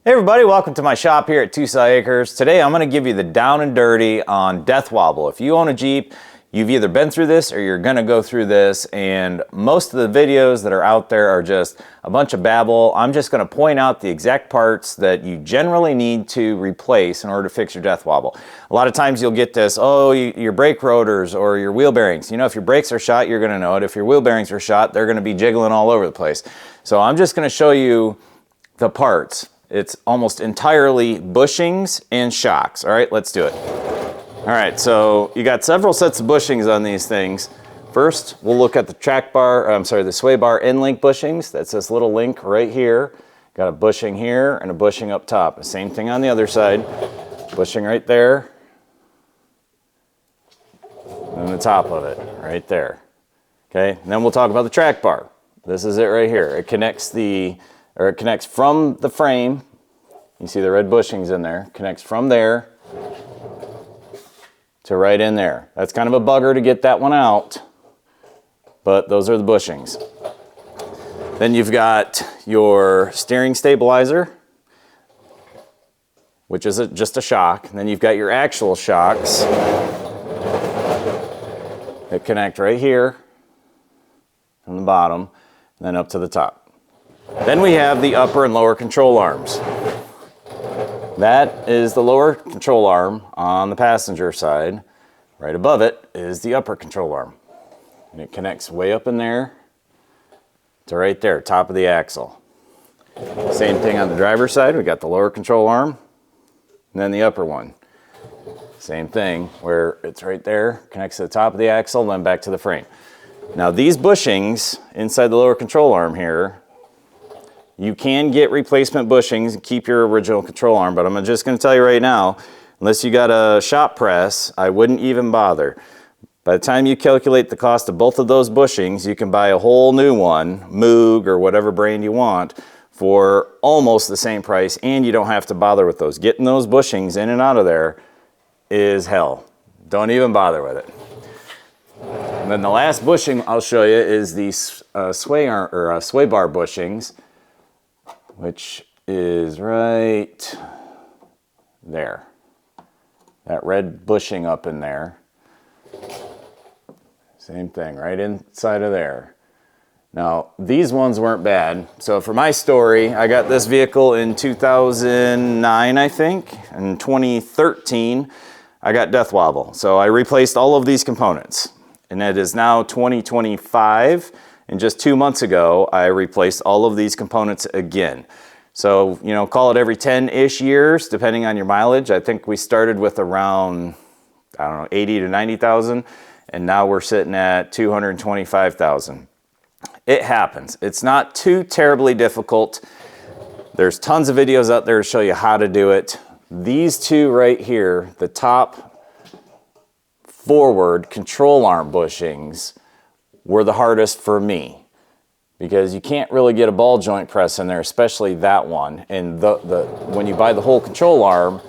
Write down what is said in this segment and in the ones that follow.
Hey everybody, welcome to my shop here at Tucson Acres. Today I'm going to give you the down and dirty on Death Wobble. If you own a Jeep, you've either been through this or you're going to go through this, and most of the videos that are out there are just a bunch of babble. I'm just going to point out the exact parts that you generally need to replace in order to fix your Death Wobble. A lot of times you'll get this, your brake rotors or your wheel bearings. You know, if your brakes are shot, you're going to know it. If your wheel bearings are shot, they're going to be jiggling all over the place. So I'm just going to show you the parts. It's almost entirely bushings and shocks. All right, let's do it. All right, so you got several sets of bushings on these things. First, we'll look at the the sway bar end link bushings. That's this little link right here. Got a bushing here and a bushing up top. The same thing on the other side. Bushing right there. And the top of it, right there. Okay, and then we'll talk about the track bar. This is it right here. It connects from the frame. You see the red bushings in there. Connects from there to right in there. That's kind of a bugger to get that one out, but those are the bushings. Then you've got your steering stabilizer, which is just a shock. And then you've got your actual shocks that connect right here from the bottom and then up to the top. Then we have the upper and lower control arms. That is the lower control arm on the passenger side. Right above it is the upper control arm. And it connects way up in there to right there, top of the axle. Same thing on the driver's side. We got the lower control arm and then the upper one. Same thing where it's right there, connects to the top of the axle, and then back to the frame. Now these bushings inside the lower control arm here, you can get replacement bushings and keep your original control arm, but I'm just going to tell you right now, unless you got a shop press, I wouldn't even bother. By the time you calculate the cost of both of those bushings, you can buy a whole new one, Moog or whatever brand you want, for almost the same price, and you don't have to bother with those. Getting those bushings in and out of there is hell. Don't even bother with it. And then the last bushing I'll show you is these sway bar bushings, which is right there. That red bushing up in there. Same thing, right inside of there. Now, these ones weren't bad. So for my story, I got this vehicle in 2009, I think. In 2013, I got Death Wobble. So I replaced all of these components. And it is now 2025. And just 2 months ago, I replaced all of these components again. So, you know, call it every 10-ish years, depending on your mileage. I think we started with around, 80 to 90,000. And now we're sitting at 225,000. It happens. It's not too terribly difficult. There's tons of videos out there to show you how to do it. These two right here, the top forward control arm bushings, were the hardest for me because you can't really get a ball joint press in there, especially that one. And when you buy the whole control arm,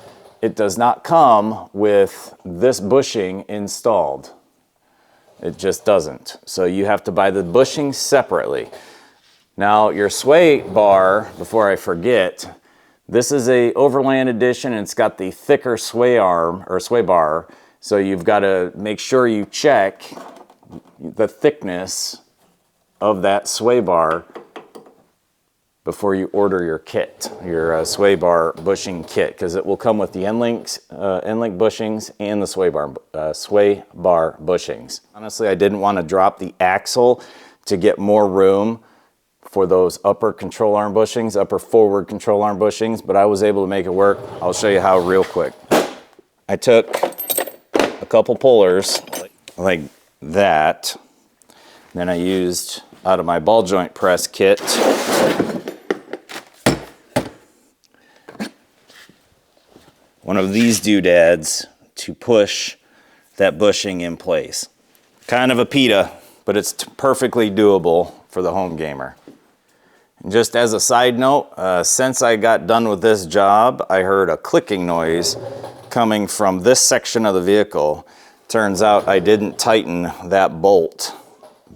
it does not come with this bushing installed. It just doesn't. So you have to buy the bushing separately. Now your sway bar, before I forget, this is a Overland edition and it's got the thicker sway arm or sway bar. So you've got to make sure you check the thickness of that sway bar before you order your kit, your sway bar bushing kit, because it will come with the end link bushings and the sway bar bushings. Honestly, I didn't want to drop the axle to get more room for those upper control arm bushings, upper forward control arm bushings, but I was able to make it work. I'll show you how real quick. I took a couple pullers like that. Then I used out of my ball joint press kit one of these doodads to push that bushing in place. Kind of a PETA, but it's perfectly doable for the home gamer. And just as a side note, since I got done with this job, I heard a clicking noise coming from this section of the vehicle. Turns out I didn't tighten that bolt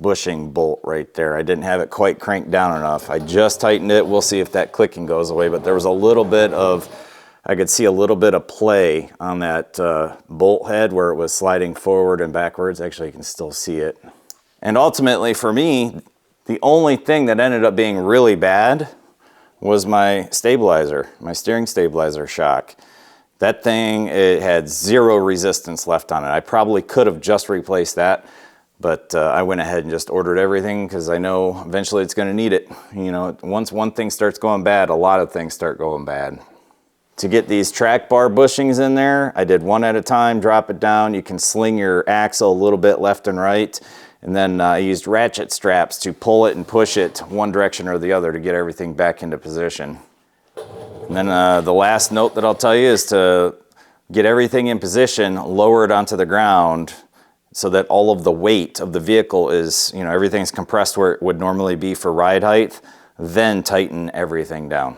bushing bolt right there. I didn't have it quite cranked down enough. I just tightened it. We'll see if that clicking goes away, but there was a little bit of, I could see a little bit of play on that bolt head where it was sliding forward and backwards. Actually, you can still see it. And ultimately for me, the only thing that ended up being really bad was my stabilizer, my steering stabilizer shock. That thing, it had zero resistance left on it. I probably could have just replaced that, but I went ahead and just ordered everything because I know eventually it's going to need it. You know, once one thing starts going bad, a lot of things start going bad. To get these track bar bushings in there, I did one at a time, drop it down. You can sling your axle a little bit left and right. And then I used ratchet straps to pull it and push it one direction or the other to get everything back into position. And then the last note that I'll tell you is to get everything in position, lower it onto the ground so that all of the weight of the vehicle is, you know, everything's compressed where it would normally be for ride height, then tighten everything down.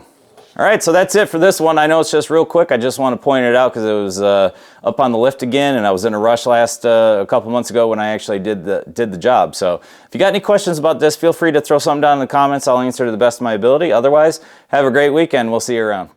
All right, so that's it for this one. I know it's just real quick. I just want to point it out because it was up on the lift again, and I was in a rush a couple months ago when I actually did the job. So if you got any questions about this, feel free to throw something down in the comments. I'll answer to the best of my ability. Otherwise, have a great weekend. We'll see you around.